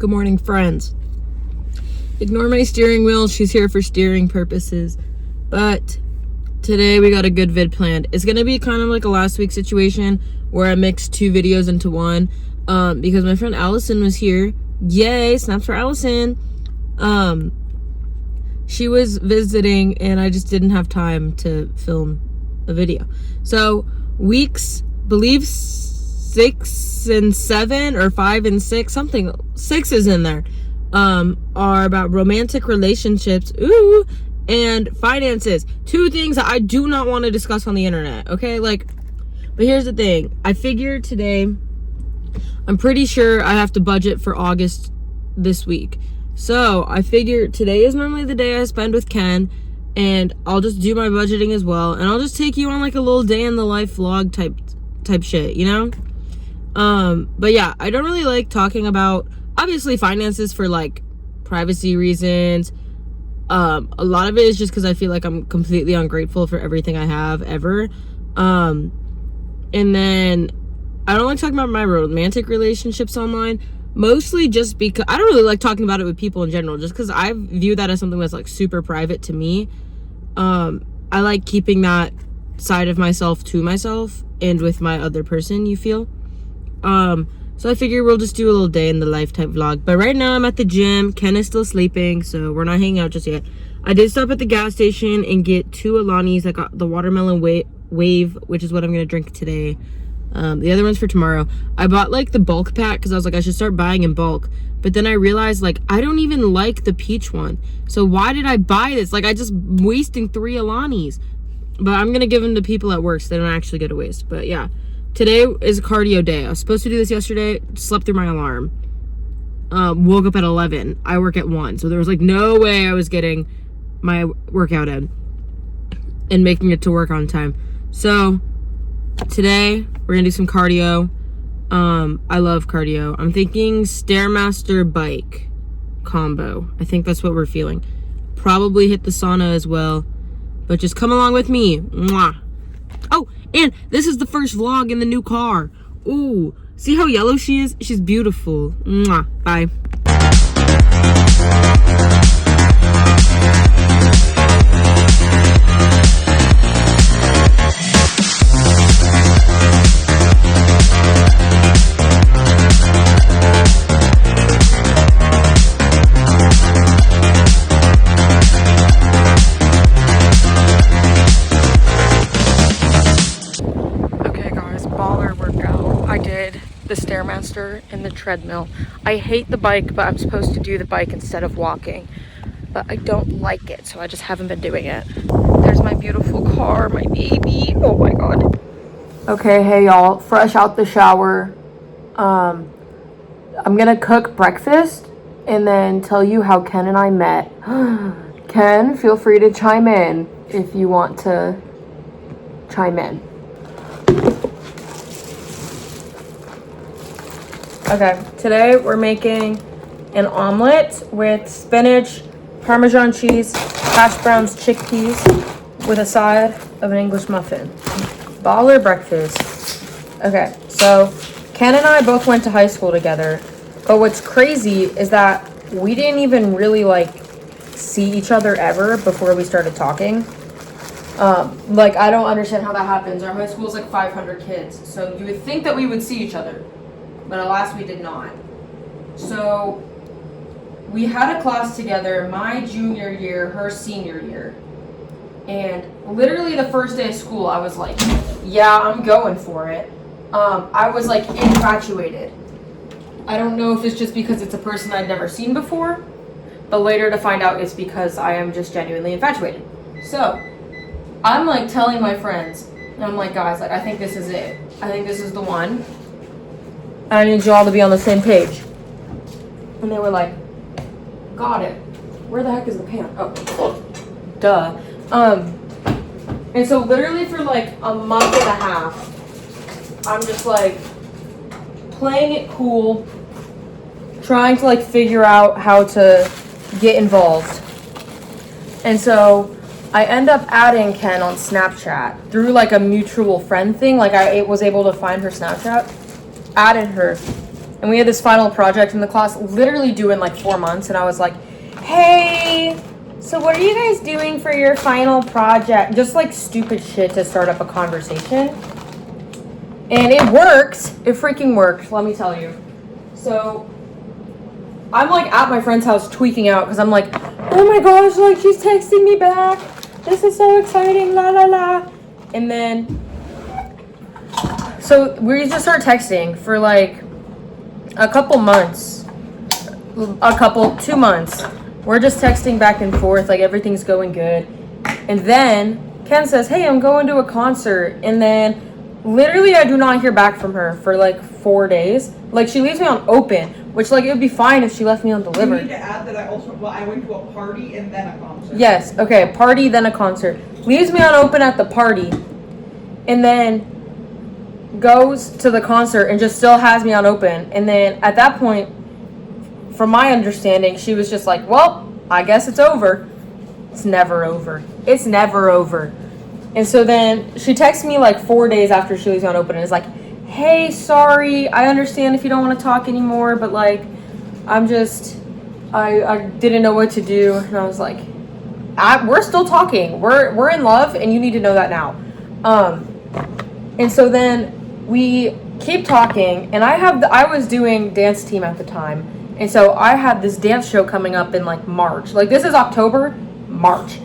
Good morning, friends. Ignore my steering wheel. She's here for steering purposes. But today we got a good vid planned. It's going to be kind of like a last week situation where I mixed 2 videos into one because my friend Allison was here. Yay, snaps for Allison. She was visiting and I just didn't have time to film a video. So weeks, believe 6 and 7 or 5 and 6, something, 6 is in there, are about romantic relationships, and finances. 2 things that I do not want to discuss on the internet, okay? But here's the thing. I figured today, I'm pretty sure I have to budget for August this week. So I figured today is normally the day I spend with Ken, and I'll just do my budgeting as well, and I'll just take you on like a little day in the life vlog type shit, you know? But yeah, I don't really like talking about, obviously, finances for like privacy reasons. A lot of it is just because I feel like I'm completely ungrateful for everything I have ever. And then I don't like talking about my romantic relationships online, mostly just because I don't really like talking about it with people in general, just because I view that as something that's like super private to me. I like keeping that side of myself to myself and with my other person, you feel? So I figure we'll just do a little day in the life type vlog. But right now I'm at the gym. Ken is still sleeping, so we're not hanging out just yet. I did stop at the gas station and get 2 Alanis. I got the watermelon wave, which is what I'm gonna drink today. The other one's for tomorrow. I bought like the bulk pack because I was like, I should start buying in bulk. But then I realized like I don't even like the peach one. So why did I buy this? Like I just wasting 3 Alanis. But I'm gonna give them to people at work so they don't actually go to waste. But yeah. Today is cardio day. I was supposed to do this yesterday, slept through my alarm. Woke up at 11. I work at 1. So there was like no way I was getting my workout in and making it to work on time. So today we're gonna do some cardio. I love cardio. I'm thinking Stairmaster bike combo. I think that's what we're feeling. Probably hit the sauna as well. But just come along with me. Mwah. Oh, and this is the first vlog in the new car. Ooh, see how yellow she is? She's beautiful. Mwah. Bye. The Stairmaster and the treadmill. I hate the bike, but I'm supposed to do the bike instead of walking. But I don't like it, so I just haven't been doing it. There's my beautiful car, my baby. Oh my god. Okay, hey y'all, fresh out the shower. I'm gonna cook breakfast and then tell you how Ken and I met. Ken, feel free to chime in if you want to chime in. Okay, today we're making an omelet with spinach, Parmesan cheese, hash browns, chickpeas, with a side of an English muffin. Baller breakfast. Okay, so Ken and I both went to high school together, but what's crazy is that we didn't even really see each other ever before we started talking. I don't understand how that happens. Our high school is like 500 kids, so you would think that we would see each other. But alas, we did not. So we had a class together my junior year, her senior year. And literally the first day of school, I was like, yeah, I'm going for it. I was like infatuated. I don't know if it's just because it's a person I'd never seen before, but later to find out it's because I am just genuinely infatuated. So I'm like telling my friends, and I'm like, guys, I think this is it. I think this is the one. I need you all to be on the same page. And they were like, got it. Where the heck is the pan? Oh, duh. And so literally for like a month and a half, I'm just like playing it cool, trying to figure out how to get involved. And so I end up adding Ken on Snapchat through a mutual friend thing. I was able to find her Snapchat, added her, and we had this final project in the class, literally due in like 4 months, and I was like, hey, so what are you guys doing for your final project? Just like stupid shit to start up a conversation. And it worked. It freaking worked, let me tell you. So I'm like at my friend's house tweaking out because I'm like, oh my gosh, like she's texting me back. This is so exciting, la la la. And then, so we just start texting for like a couple months, 2 months. We're just texting back and forth, like everything's going good. And then Ken says, hey, I'm going to a concert. And then literally I do not hear back from her for like 4 days. Like she leaves me on open, which like it would be fine if she left me on delivered. You need to add that I went to a party and then a concert. Yes, okay, party then a concert. Leaves me on open at the party and then goes to the concert and just still has me on open. And then at that point, from my understanding, she was just like, well, I guess it's over. It's never over. It's never over. And so then she texts me like 4 days after she leaves me on open and is like, hey, sorry, I understand if you don't want to talk anymore, but like, I'm just, I didn't know what to do. And I was like, we're still talking. We're in love, and you need to know that now. And so then we keep talking, and I was doing dance team at the time. And so I had this dance show coming up in like March. Like this is October, March.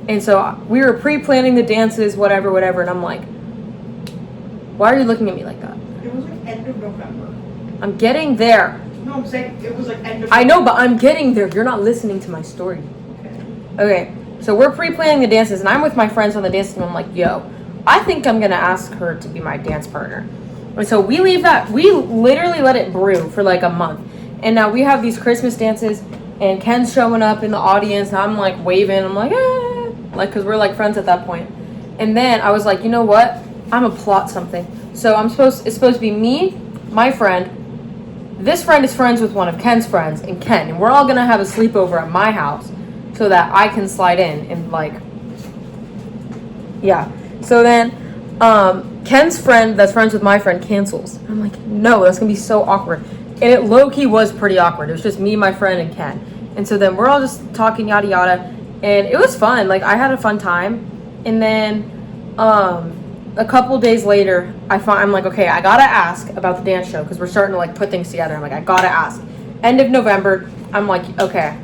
And so we were pre-planning the dances, whatever. And I'm like, why are you looking at me like that? It was like end of November. I'm getting there. No, I'm saying it was like end of November. I know, but I'm getting there. You're not listening to my story. Okay, so we're pre-planning the dances, and I'm with my friends on the dance team. I'm like, yo, I think I'm going to ask her to be my dance partner. And so we literally let it brew for like a month. And now we have these Christmas dances, and Ken's showing up in the audience, and I'm like waving. I'm like, like, because we're like friends at that point. And then I was like, you know what? I'm gonna plot something. So it's supposed to be me, my friend. This friend is friends with one of Ken's friends, and Ken. And we're all gonna have a sleepover at my house so that I can slide in and like, yeah. So then Ken's friend that's friends with my friend cancels. I'm like, no, that's gonna be so awkward. And it low-key was pretty awkward. It was just me, my friend, and Ken. And so then we're all just talking yada yada. And it was fun. Like, I had a fun time. And then a couple days later, I'm like, okay, I gotta ask about the dance show because we're starting to like put things together. I'm like, I gotta ask. End of November, I'm like, okay,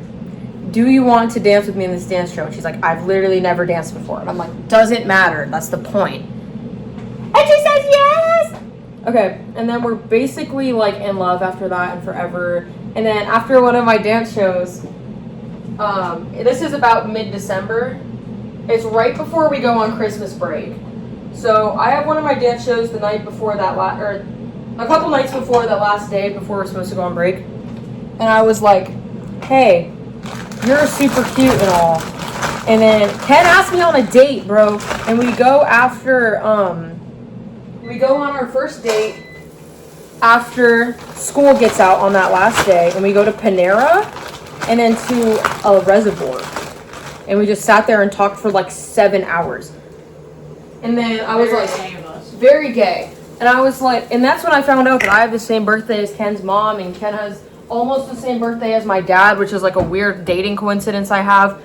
do you want to dance with me in this dance show? And she's like, I've literally never danced before. And I'm like, doesn't matter. That's the point. And she says yes! Okay, and then we're basically like in love after that and forever. And then after one of my dance shows, this is about mid-December. It's right before we go on Christmas break. So I have one of my dance shows the night before that, or a couple nights before that last day before we're supposed to go on break. And I was like, hey, you're super cute and all. And then Ken asked me on a date, bro. And we go we go on our first date after school gets out on that last day. And we go to Panera and then to a reservoir. And we just sat there and talked for like 7 hours. And then I was like, very gay. And I was like, and that's when I found out that I have the same birthday as Ken's mom, and Ken has almost the same birthday as my dad, which is like a weird dating coincidence I have.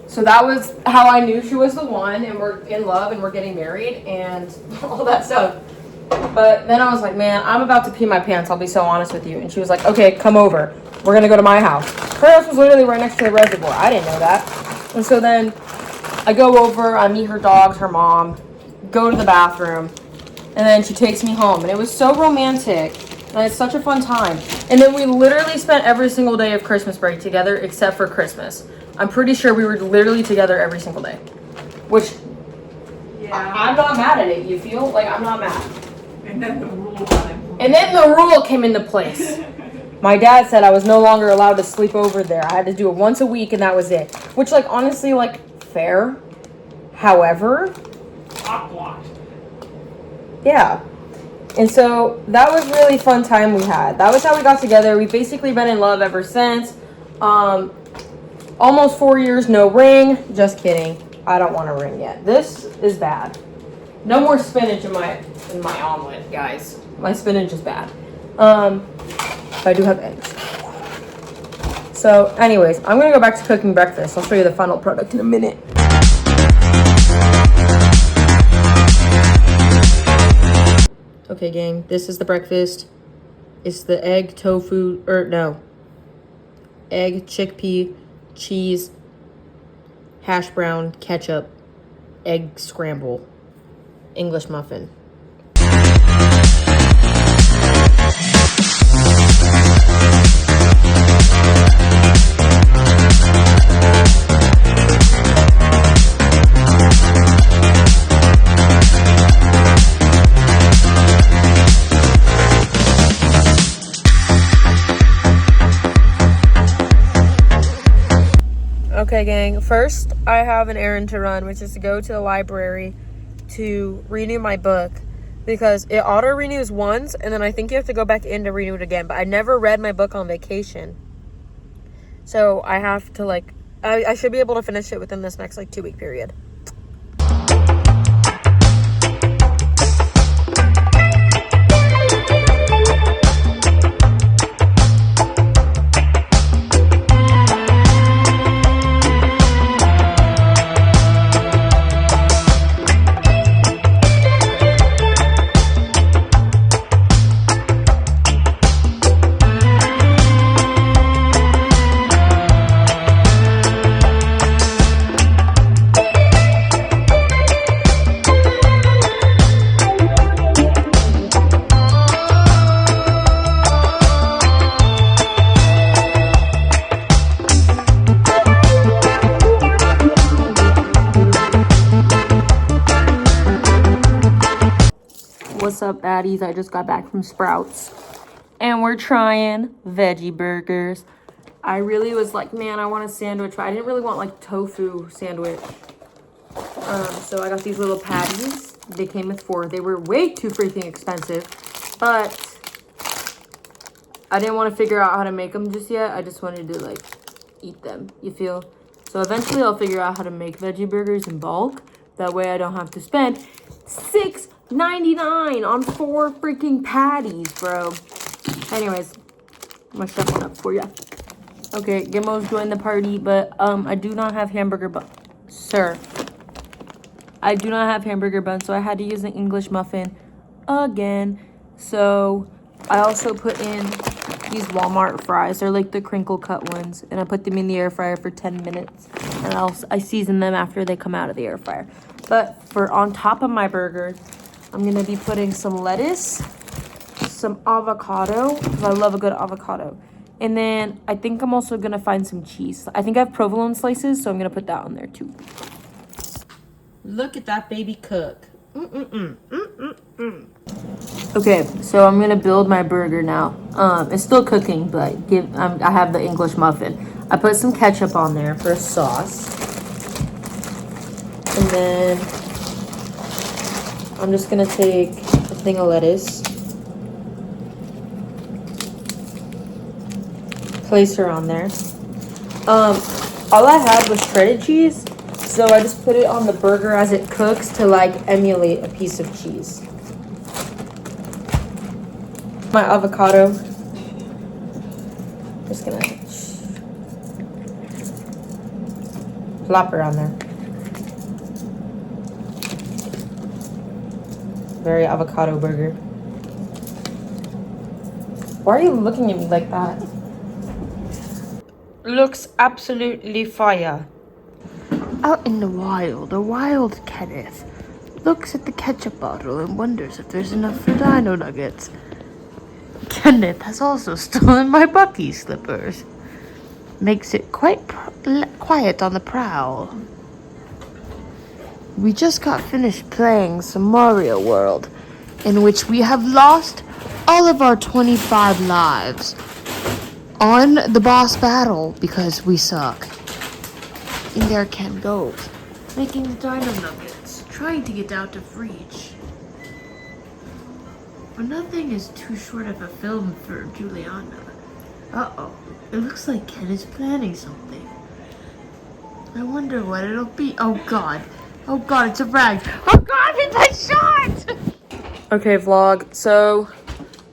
So that was how I knew she was the one, and we're in love and we're getting married and all that stuff. But then I was like, man, I'm about to pee my pants, I'll be so honest with you. And she was like, okay, come over. We're gonna go to my house. Her house was literally right next to the reservoir. I didn't know that. And so then I go over, I meet her dogs, her mom, go to the bathroom, and then she takes me home. And it was so romantic, and it's such a fun time. And then we literally spent every single day of Christmas break together except for Christmas. I'm pretty sure we were literally together every single day. Which, yeah. I'm not mad at it, you feel? Like, I'm not mad. And then the rule got in place. And then the rule came into place. My dad said I was no longer allowed to sleep over there. I had to do it once a week, and that was it. Which, like, honestly, like, fair. However, yeah. And so that was really fun time we had. That was how we got together. We've basically been in love ever since. Almost 4 years, no ring. Just kidding. I don't want a ring yet. This is bad. No more spinach in my omelet, guys. My spinach is bad. But I do have eggs. So anyways, I'm gonna go back to cooking breakfast. I'll show you the final product in a minute. Okay, gang, this is the breakfast. It's the egg, tofu, egg, chickpea, cheese, hash brown, ketchup, egg scramble, English muffin. Okay, gang, first I have an errand to run, which is to go to the library to renew my book, because it auto renews once and then I think you have to go back in to renew it again. But I never read my book on vacation, so I have to I should be able to finish it within this next 2-week period. What's up, baddies? I just got back from Sprouts and we're trying veggie burgers. I really was like, man, I want a sandwich, but I didn't really want tofu sandwich. So I got these little patties. They came with 4. They were way too freaking expensive, but I didn't want to figure out how to make them just yet. I just wanted to eat them, you feel? So eventually I'll figure out how to make veggie burgers in bulk. That way I don't have to spend $6.99 on 4 freaking patties, bro. Anyways, I'm gonna step one up for you. Okay, Gimmo's joined the party, but I do not have hamburger bun. Sir, I do not have hamburger bun, so I had to use an English muffin again. So I also put in these Walmart fries. They're the crinkle cut ones, and I put them in the air fryer for 10 minutes, and I season them after they come out of the air fryer. But for on top of my burger, I'm gonna be putting some lettuce, some avocado, because I love a good avocado, and then I think I'm also gonna find some cheese. I think I have provolone slices, so I'm gonna put that on there too. Look at that baby cook. Okay, so I'm gonna build my burger now. It's still cooking, but I have the English muffin. I put some ketchup on there for a sauce, and then I'm just gonna take a thing of lettuce, place her on there. All I had was shredded cheese, so I just put it on the burger as it cooks to emulate a piece of cheese. My avocado, just gonna plop her on there. Very avocado burger. Why are you looking at me like that? Looks absolutely fire. Out in the wild Kenneth looks at the ketchup bottle and wonders if there's enough for dino nuggets. Kenneth has also stolen my Bucky slippers. Makes it quite quiet on the prowl. We just got finished playing some Mario World, in which we have lost all of our 25 lives on the boss battle because we suck. And there Ken goes, making the dino nuggets, trying to get out of reach. But nothing is too short of a film for Juliana. Uh-oh, it looks like Ken is planning something. I wonder what it'll be. Oh god, it's a rag. Oh god, it's a shot! Okay, vlog, so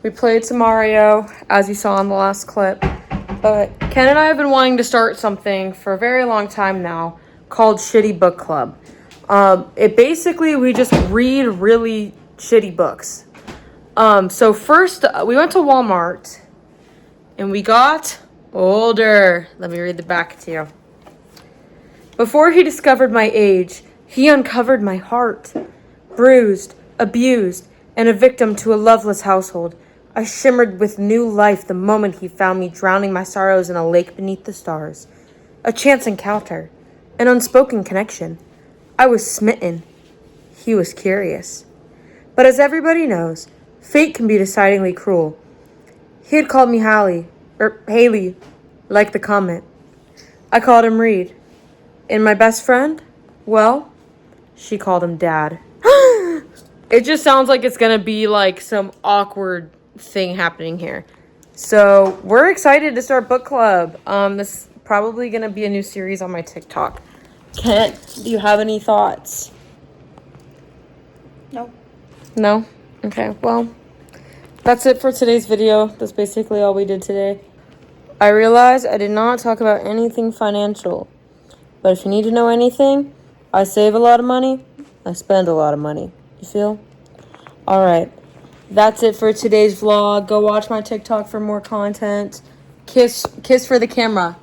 We played some Mario, as you saw in the last clip. But Ken and I have been wanting to start something for a very long time now called Shitty Book Club. It basically, we just read really shitty books. So first, we went to Walmart and we got older. Let me read the back to you. Before he discovered my age, he uncovered my heart. Bruised, abused, and a victim to a loveless household, I shimmered with new life the moment he found me drowning my sorrows in a lake beneath the stars. A chance encounter, an unspoken connection. I was smitten. He was curious. But as everybody knows, fate can be decidedly cruel. He had called me Haley, like the comment. I called him Reed. And my best friend? Well, she called him Dad. It just sounds like it's gonna be like some awkward thing happening here. So we're excited to start book club. This is probably gonna be a new series on my TikTok. Kent, do you have any thoughts? No? Okay, well, that's it for today's video. That's basically all we did today. I realized I did not talk about anything financial. But if you need to know anything, I save a lot of money. I spend a lot of money. You feel? Alright. That's it for today's vlog. Go watch my TikTok for more content. Kiss for the camera.